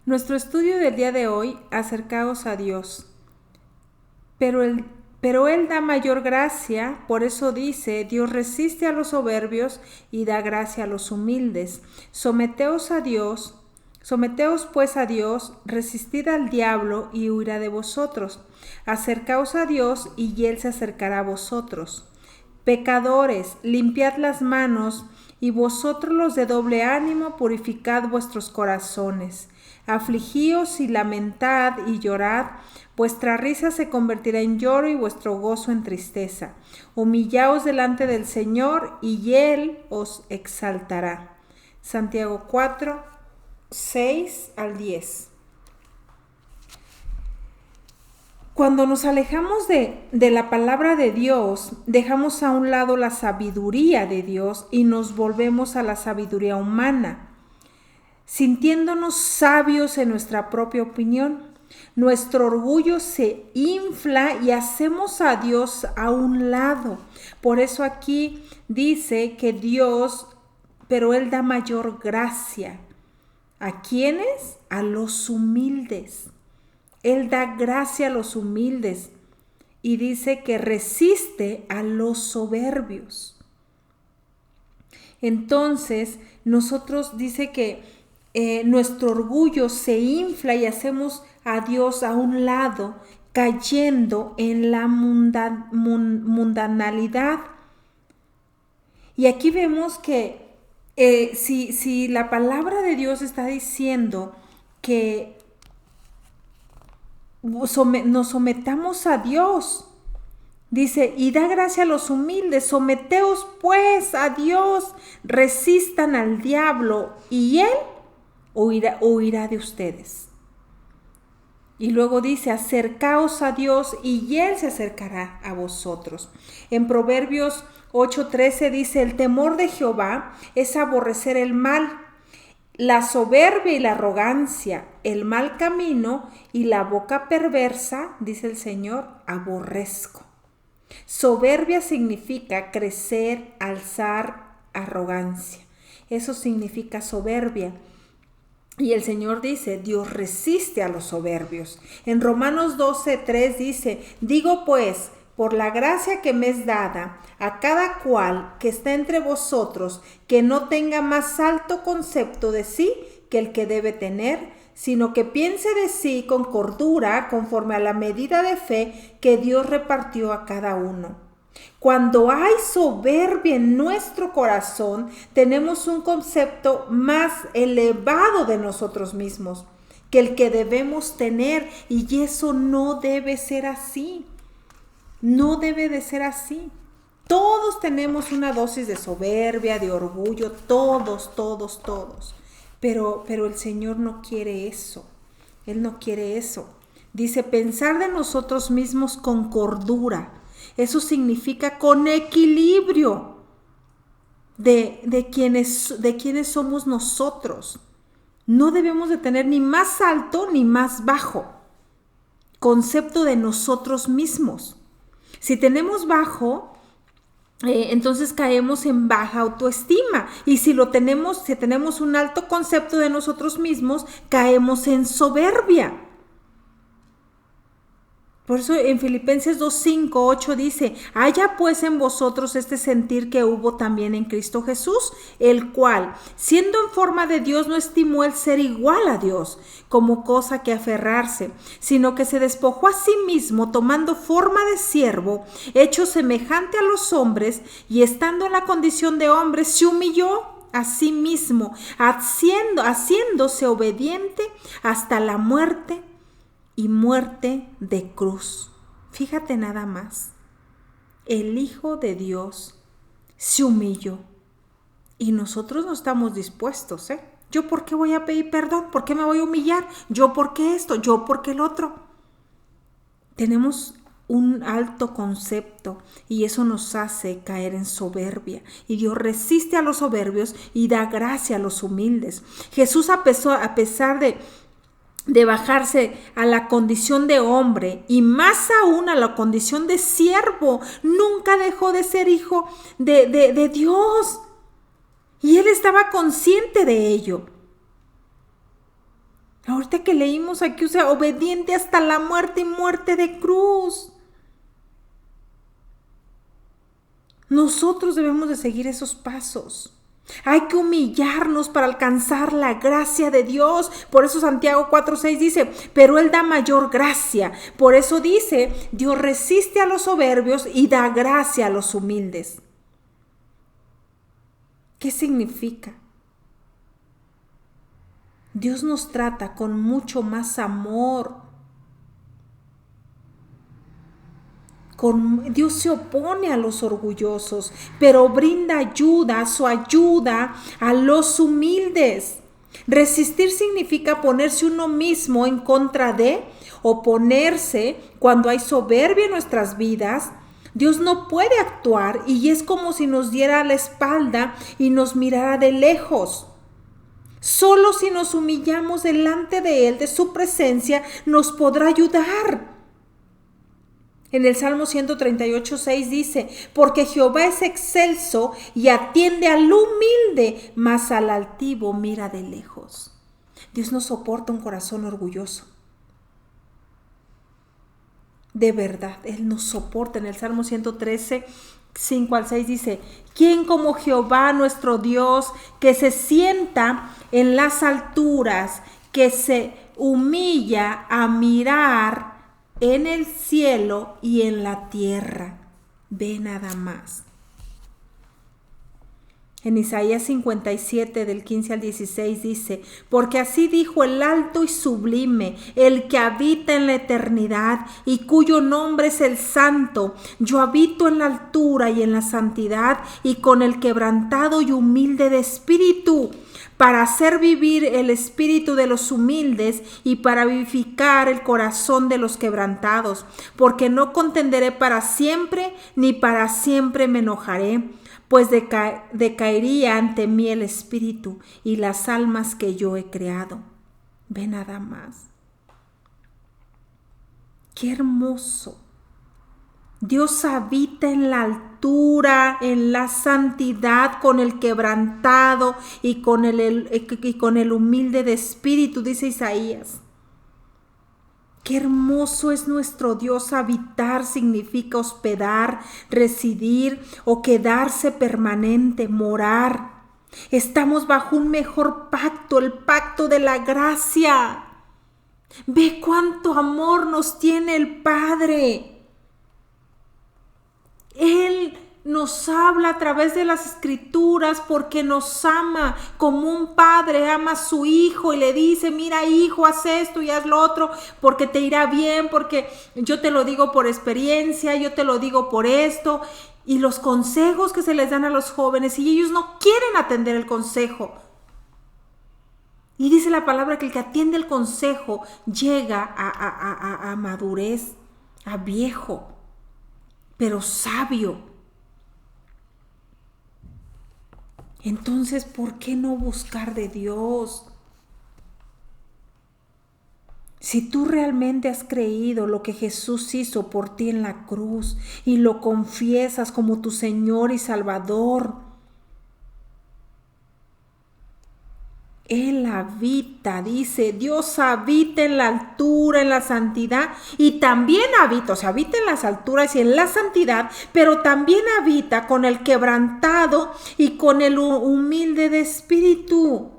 Nuestro estudio del día de hoy, acercaos a Dios. Pero Él da mayor gracia, por eso dice, Dios resiste a los soberbios y da gracia a los humildes. Someteos pues a Dios, resistid al diablo y huirá de vosotros. Acercaos a Dios y Él se acercará a vosotros. Pecadores, limpiad las manos, y vosotros los de doble ánimo, purificad vuestros corazones. Afligíos y lamentad y llorad, vuestra risa se convertirá en lloro y vuestro gozo en tristeza. Humillaos delante del Señor y Él os exaltará. Santiago 4, 6 al 10. Cuando nos alejamos de la palabra de Dios, dejamos a un lado la sabiduría de Dios y nos volvemos a la sabiduría humana, sintiéndonos sabios en nuestra propia opinión. Nuestro orgullo se infla y hacemos a Dios a un lado. Por eso aquí dice que Dios, pero Él da mayor gracia. ¿A quiénes? A los humildes. Él da gracia a los humildes y dice que resiste a los soberbios. Entonces, nosotros dice que nuestro orgullo se infla y hacemos a Dios a un lado, cayendo en la mundanalidad. Y aquí vemos que si la palabra de Dios está diciendo que nos sometamos a Dios, dice, y da gracia a los humildes, someteos pues a Dios, resistan al diablo y él huirá de ustedes. Y luego dice, acercaos a Dios y Él se acercará a vosotros. En Proverbios 8:13 dice, el temor de Jehová es aborrecer el mal, la soberbia y la arrogancia, el mal camino y la boca perversa, dice el Señor, aborrezco. Soberbia significa crecer, alzar, arrogancia. Eso significa soberbia. Y el Señor dice, Dios resiste a los soberbios. En Romanos 12:3 dice, digo pues, por la gracia que me es dada, a cada cual que está entre vosotros, que no tenga más alto concepto de sí que el que debe tener, sino que piense de sí con cordura, conforme a la medida de fe que Dios repartió a cada uno. Cuando hay soberbia en nuestro corazón, tenemos un concepto más elevado de nosotros mismos que el que debemos tener, y eso no debe ser así. No debe de ser así. Todos tenemos una dosis de soberbia, de orgullo, todos. Pero el Señor no quiere eso. Él no quiere eso. Dice, pensar de nosotros mismos con cordura. Eso significa con equilibrio de quienes somos nosotros. No debemos de tener ni más alto ni más bajo concepto de nosotros mismos. Si tenemos bajo, entonces caemos en baja autoestima. Y si tenemos un alto concepto de nosotros mismos, caemos en soberbia. Por eso en Filipenses 2:5-8 dice, haya pues en vosotros este sentir que hubo también en Cristo Jesús, el cual, siendo en forma de Dios, no estimó el ser igual a Dios como cosa que aferrarse, sino que se despojó a sí mismo, tomando forma de siervo, hecho semejante a los hombres, y estando en la condición de hombre, se humilló a sí mismo, haciéndose obediente hasta la muerte y muerte de cruz. Fíjate nada más, el Hijo de Dios se humilló y nosotros no estamos dispuestos, ¿Yo por qué voy a pedir perdón? ¿Por qué me voy a humillar? ¿Yo por qué esto? ¿Yo por qué el otro? Tenemos un alto concepto y eso nos hace caer en soberbia. Y Dios resiste a los soberbios y da gracia a los humildes. Jesús, a pesar de bajarse a la condición de hombre y más aún a la condición de siervo, nunca dejó de ser hijo de Dios. Y él estaba consciente de ello. Ahorita que leímos aquí, o sea, obediente hasta la muerte y muerte de cruz. Nosotros debemos de seguir esos pasos. Hay que humillarnos para alcanzar la gracia de Dios. Por eso Santiago 4:6 dice, pero Él da mayor gracia. Por eso dice, Dios resiste a los soberbios y da gracia a los humildes. ¿Qué significa? Dios nos trata con mucho más amor. Dios se opone a los orgullosos, pero brinda ayuda, su ayuda a los humildes. Resistir significa ponerse uno mismo en contra de, oponerse cuando hay soberbia en nuestras vidas. Dios no puede actuar y es como si nos diera la espalda y nos mirara de lejos. Solo si nos humillamos delante de Él, de su presencia, nos podrá ayudar. En el Salmo 138:6 dice, porque Jehová es excelso y atiende al humilde, mas al altivo mira de lejos. Dios no soporta un corazón orgulloso. De verdad, Él nos soporta. En el Salmo 113:5-6 dice, ¿quién como Jehová nuestro Dios, que se sienta en las alturas, que se humilla a mirar en el cielo y en la tierra? Ve nada más. En Isaías 57 del 15 al 16 dice, porque así dijo el alto y sublime, el que habita en la eternidad y cuyo nombre es el Santo. Yo habito en la altura y en la santidad y con el quebrantado y humilde de espíritu, para hacer vivir el espíritu de los humildes y para vivificar el corazón de los quebrantados, porque no contenderé para siempre, ni para siempre me enojaré, pues decaería ante mí el espíritu y las almas que yo he creado. Ve nada más. Qué hermoso. Dios habita en la altura, en la santidad, con el quebrantado y con el humilde de espíritu, dice Isaías. Qué hermoso es nuestro Dios. Habitar significa hospedar, residir o quedarse permanente, morar. Estamos bajo un mejor pacto, el pacto de la gracia. Ve cuánto amor nos tiene el Padre. Él nos habla a través de las escrituras porque nos ama como un padre ama a su hijo y le dice, mira hijo, haz esto y haz lo otro porque te irá bien, porque yo te lo digo por experiencia, yo te lo digo por esto. Y los consejos que se les dan a los jóvenes y ellos no quieren atender el consejo. Y dice la palabra que el que atiende el consejo llega a madurez, a viejo, pero sabio. Entonces, ¿por qué no buscar de Dios? Si tú realmente has creído lo que Jesús hizo por ti en la cruz y lo confiesas como tu Señor y Salvador, Él habita, dice, Dios habita en la altura, en la santidad y también habita, o sea, habita en las alturas y en la santidad, pero también habita con el quebrantado y con el humilde de espíritu.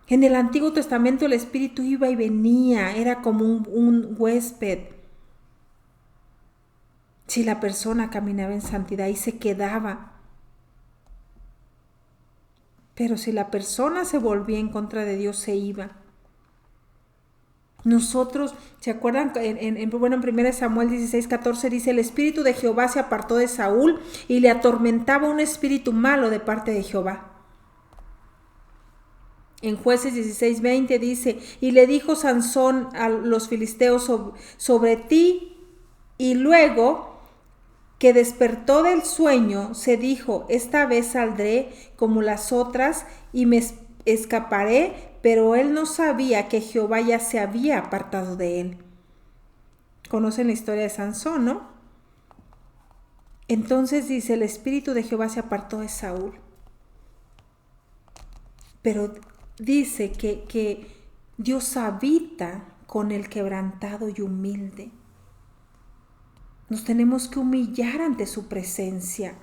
En el Antiguo Testamento el Espíritu iba y venía, era como un huésped. Si la persona caminaba en santidad y se quedaba. Pero si la persona se volvía en contra de Dios, se iba. Nosotros, ¿se acuerdan? En 1 Samuel 16:14 dice, el espíritu de Jehová se apartó de Saúl y le atormentaba un espíritu malo de parte de Jehová. En Jueces 16:20 dice, y le dijo Sansón a los filisteos sobre ti, y luego que despertó del sueño, se dijo, esta vez saldré como las otras y me escaparé, pero él no sabía que Jehová ya se había apartado de él. Conocen la historia de Sansón, ¿no? Entonces dice, el espíritu de Jehová se apartó de Saúl. Pero dice que Dios habita con el quebrantado y humilde. Nos tenemos que humillar ante su presencia,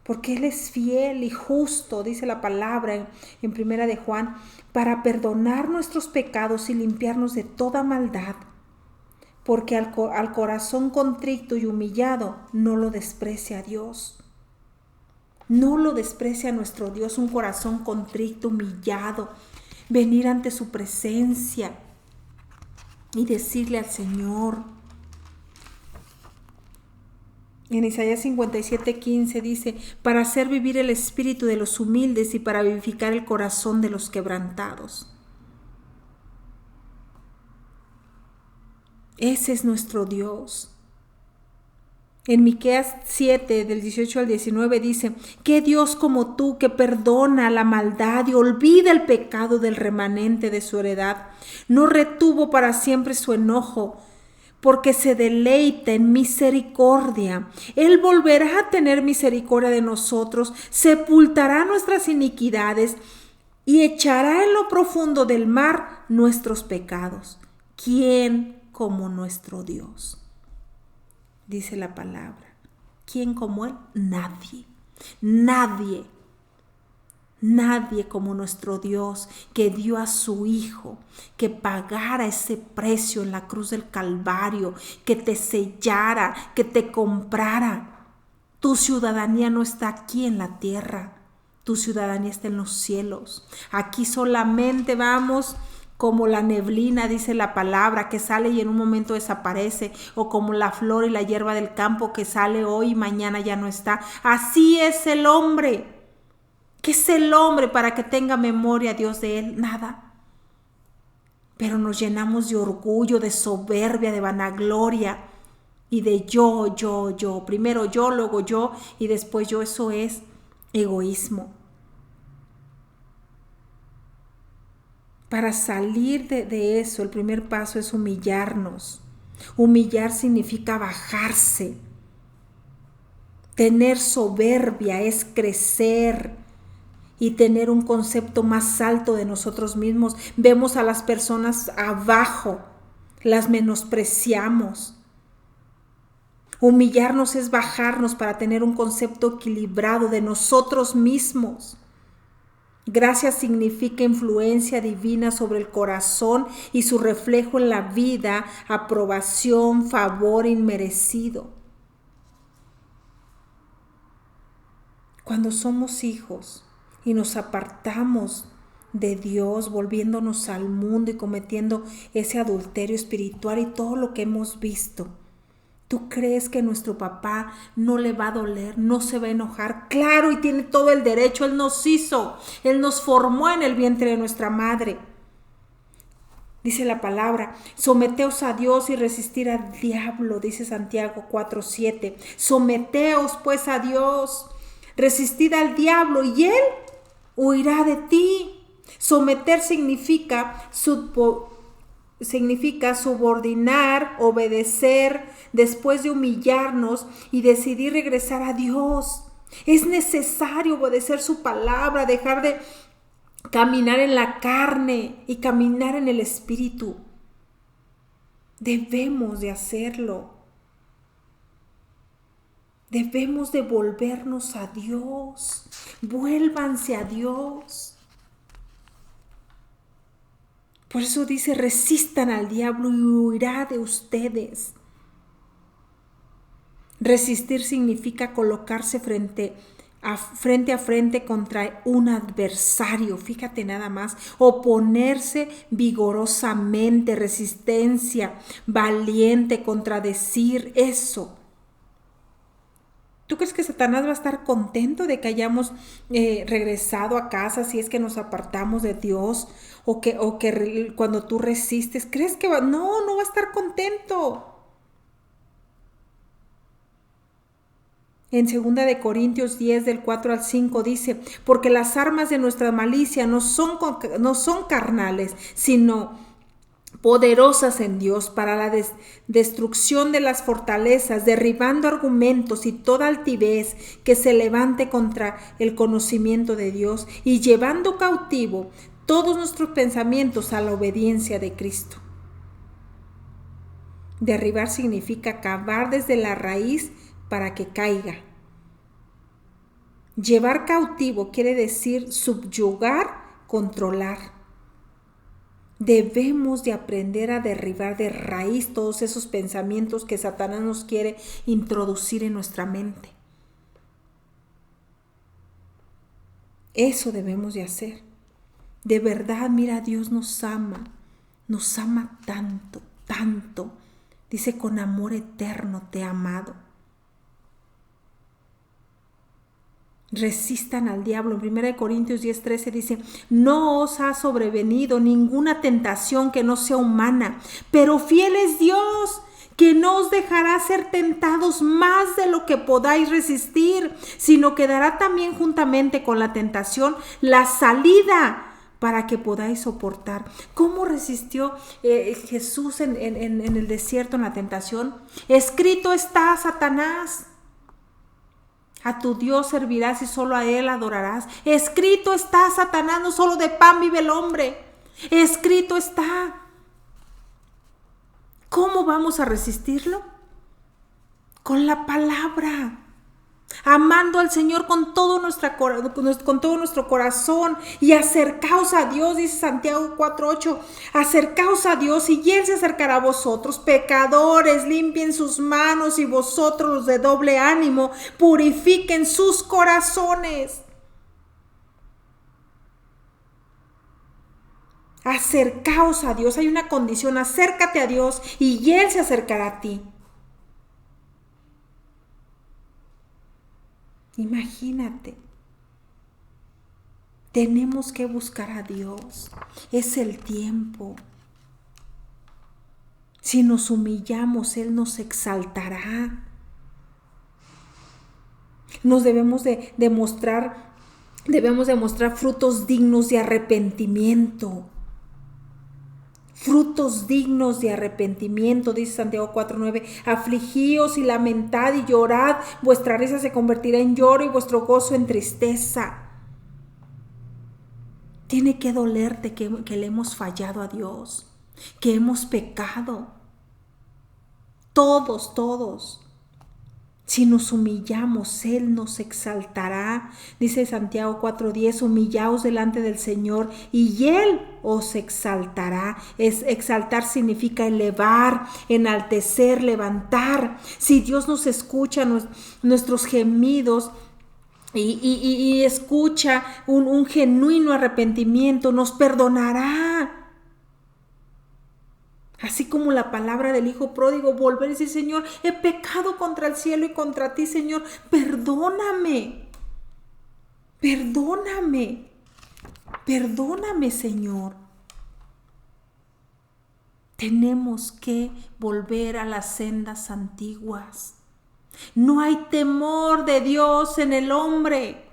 porque Él es fiel y justo, dice la palabra en Primera de Juan, para perdonar nuestros pecados y limpiarnos de toda maldad, porque al corazón contrito y humillado no lo desprecia Dios. No lo desprecia nuestro Dios, un corazón contrito, humillado, venir ante su presencia y decirle al Señor. En Isaías 57:15 dice, para hacer vivir el espíritu de los humildes y para vivificar el corazón de los quebrantados. Ese es nuestro Dios. En Miqueas 7, del 18 al 19 dice, ¿qué Dios como tú que perdona la maldad y olvida el pecado del remanente de su heredad? No retuvo para siempre su enojo, porque se deleita en misericordia. Él volverá a tener misericordia de nosotros, sepultará nuestras iniquidades y echará en lo profundo del mar nuestros pecados. ¿Quién como nuestro Dios? Dice la palabra. ¿Quién como Él? Nadie. Nadie. Nadie como nuestro Dios, que dio a su Hijo, que pagara ese precio en la cruz del Calvario, que te sellara, que te comprara. Tu ciudadanía no está aquí en la tierra, tu ciudadanía está en los cielos. Aquí solamente vamos como la neblina, dice la palabra, que sale y en un momento desaparece, o como la flor y la hierba del campo que sale hoy y mañana ya no está. Así es el hombre. ¿Qué es el hombre para que tenga memoria Dios de él? Nada. Pero nos llenamos de orgullo, de soberbia, de vanagloria y de yo. Primero yo, luego yo y después yo. Eso es egoísmo. Para salir de eso, el primer paso es humillarnos. Humillar significa bajarse. Tener soberbia es crecer y tener un concepto más alto de nosotros mismos. Vemos a las personas abajo, las menospreciamos. Humillarnos es bajarnos para tener un concepto equilibrado de nosotros mismos. Gracia significa influencia divina sobre el corazón y su reflejo en la vida, aprobación, favor inmerecido. Cuando somos hijos y nos apartamos de Dios, volviéndonos al mundo y cometiendo ese adulterio espiritual y todo lo que hemos visto, ¿tú crees que nuestro papá no le va a doler, no se va a enojar? Claro, y tiene todo el derecho. Él nos hizo, Él nos formó en el vientre de nuestra madre. Dice la palabra, someteos a Dios y resistir al diablo, dice Santiago 4:7. Someteos pues a Dios, resistid al diablo y él huirá de ti. Someter significa subordinar, obedecer, después de humillarnos y decidir regresar a Dios. Es necesario obedecer su palabra, dejar de caminar en la carne y caminar en el espíritu. Debemos de hacerlo. Debemos de volvernos a Dios. Vuélvanse a Dios. Por eso dice, resistan al diablo y huirá de ustedes. Resistir significa colocarse frente a frente contra un adversario. Fíjate nada más, oponerse vigorosamente, resistencia, valiente, contradecir eso. ¿Tú crees que Satanás va a estar contento de que hayamos regresado a casa si es que nos apartamos de Dios o que cuando tú resistes? ¿Crees que no va a estar contento? En 2 de Corintios 10, del 4 al 5 dice, porque las armas de nuestra malicia no son carnales, sino poderosas en Dios para la destrucción de las fortalezas, derribando argumentos y toda altivez que se levante contra el conocimiento de Dios y llevando cautivo todos nuestros pensamientos a la obediencia de Cristo. Derribar significa cavar desde la raíz para que caiga. Llevar cautivo quiere decir subyugar, controlar. Debemos de aprender a derribar de raíz todos esos pensamientos que Satanás nos quiere introducir en nuestra mente. Eso debemos de hacer. De verdad, mira, Dios nos ama tanto, tanto. Dice, con amor eterno te he amado. Resistan al diablo. En 1 Corintios 10:13 dice, no os ha sobrevenido ninguna tentación que no sea humana, pero fiel es Dios, que no os dejará ser tentados más de lo que podáis resistir, sino que dará también juntamente con la tentación la salida para que podáis soportar. ¿Cómo resistió Jesús en el desierto, en la tentación? Escrito está, Satanás, a tu Dios servirás y solo a Él adorarás. Escrito está, Satanás, no solo de pan vive el hombre. Escrito está. ¿Cómo vamos a resistirlo? Con la palabra. Amando al Señor con todo nuestro corazón y acercaos a Dios, dice Santiago 4:8, acercaos a Dios y Él se acercará a vosotros. Pecadores, limpien sus manos y vosotros los de doble ánimo, purifiquen sus corazones. Acercaos a Dios, hay una condición, acércate a Dios y Él se acercará a ti. Imagínate, tenemos que buscar a Dios, es el tiempo. Si nos humillamos, Él nos exaltará. Debemos demostrar frutos dignos de arrepentimiento. Frutos dignos de arrepentimiento, dice Santiago 4:9, afligíos y lamentad y llorad, vuestra risa se convertirá en lloro y vuestro gozo en tristeza. Tiene que dolerte que le hemos fallado a Dios, que hemos pecado. Todos. Si nos humillamos, Él nos exaltará. Dice Santiago 4:10, humillaos delante del Señor y Él os exaltará. Exaltar significa elevar, enaltecer, levantar. Si Dios nos escucha nuestros gemidos y escucha un genuino arrepentimiento, nos perdonará. Así como la palabra del hijo pródigo, volver y decir, Señor, he pecado contra el cielo y contra ti, Señor, perdóname, Señor. Tenemos que volver a las sendas antiguas. No hay temor de Dios en el hombre.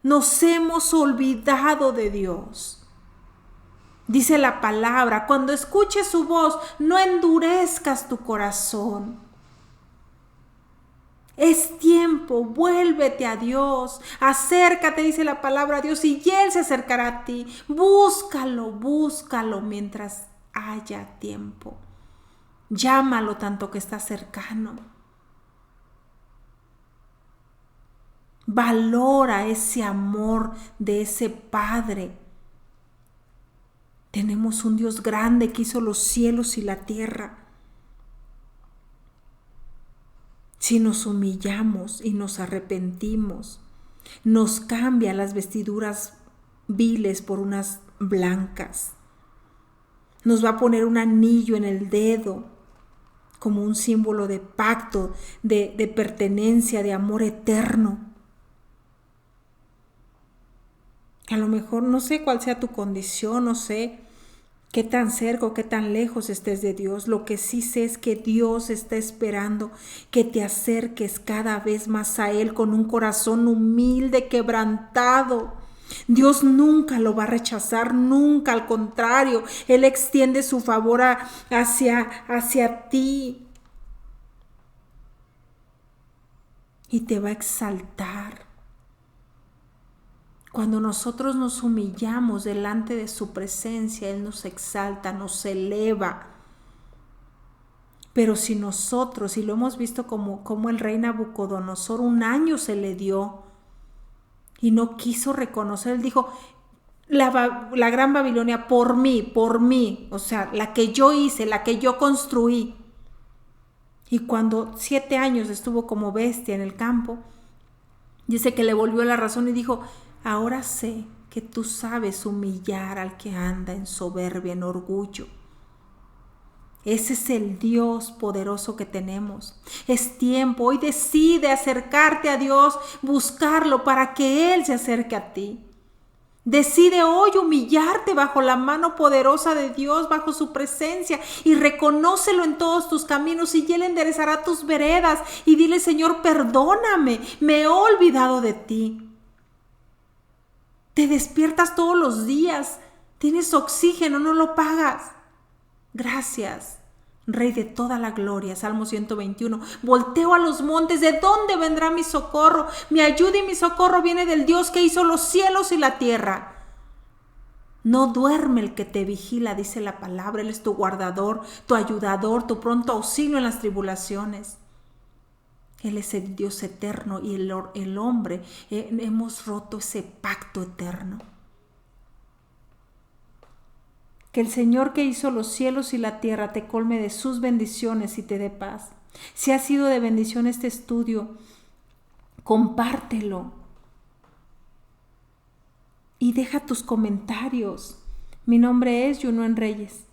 Nos hemos olvidado de Dios. Dice la palabra, cuando escuches su voz, no endurezcas tu corazón. Es tiempo, vuélvete a Dios, acércate, dice la palabra a Dios, y Él se acercará a ti. Búscalo mientras haya tiempo. Llámalo tanto que está cercano. Valora ese amor de ese Padre. Tenemos un Dios grande que hizo los cielos y la tierra. Si nos humillamos y nos arrepentimos, nos cambia las vestiduras viles por unas blancas. Nos va a poner un anillo en el dedo como un símbolo de pacto, de pertenencia, de amor eterno. A lo mejor no sé cuál sea tu condición, no sé qué tan cerca o qué tan lejos estés de Dios. Lo que sí sé es que Dios está esperando que te acerques cada vez más a Él con un corazón humilde, quebrantado. Dios nunca lo va a rechazar, nunca, al contrario, Él extiende su favor hacia ti y te va a exaltar. Cuando nosotros nos humillamos delante de su presencia, Él nos exalta, nos eleva. Pero si nosotros, y lo hemos visto como el rey Nabucodonosor, 1 año se le dio y no quiso reconocer, él dijo, la gran Babilonia por mí, o sea, la que yo hice, la que yo construí. Y cuando 7 años estuvo como bestia en el campo, dice que le volvió la razón y dijo, ahora sé que tú sabes humillar al que anda en soberbia, en orgullo. Ese es el Dios poderoso que tenemos. Es tiempo, hoy decide acercarte a Dios, buscarlo para que Él se acerque a ti. Decide hoy humillarte bajo la mano poderosa de Dios, bajo su presencia, y reconócelo en todos tus caminos y Él enderezará tus veredas. Y dile, Señor, perdóname, me he olvidado de ti. Te despiertas todos los días, tienes oxígeno, no lo pagas. Gracias, Rey de toda la gloria. Salmo 121. Volteo a los montes, ¿de dónde vendrá mi socorro? Mi ayuda y mi socorro viene del Dios que hizo los cielos y la tierra. No duerme el que te vigila, dice la palabra. Él es tu guardador, tu ayudador, tu pronto auxilio en las tribulaciones. Él es el Dios eterno y el hombre, hemos roto ese pacto eterno. Que el Señor que hizo los cielos y la tierra te colme de sus bendiciones y te dé paz. Si ha sido de bendición este estudio, compártelo y deja tus comentarios. Mi nombre es Yunuen Reyes.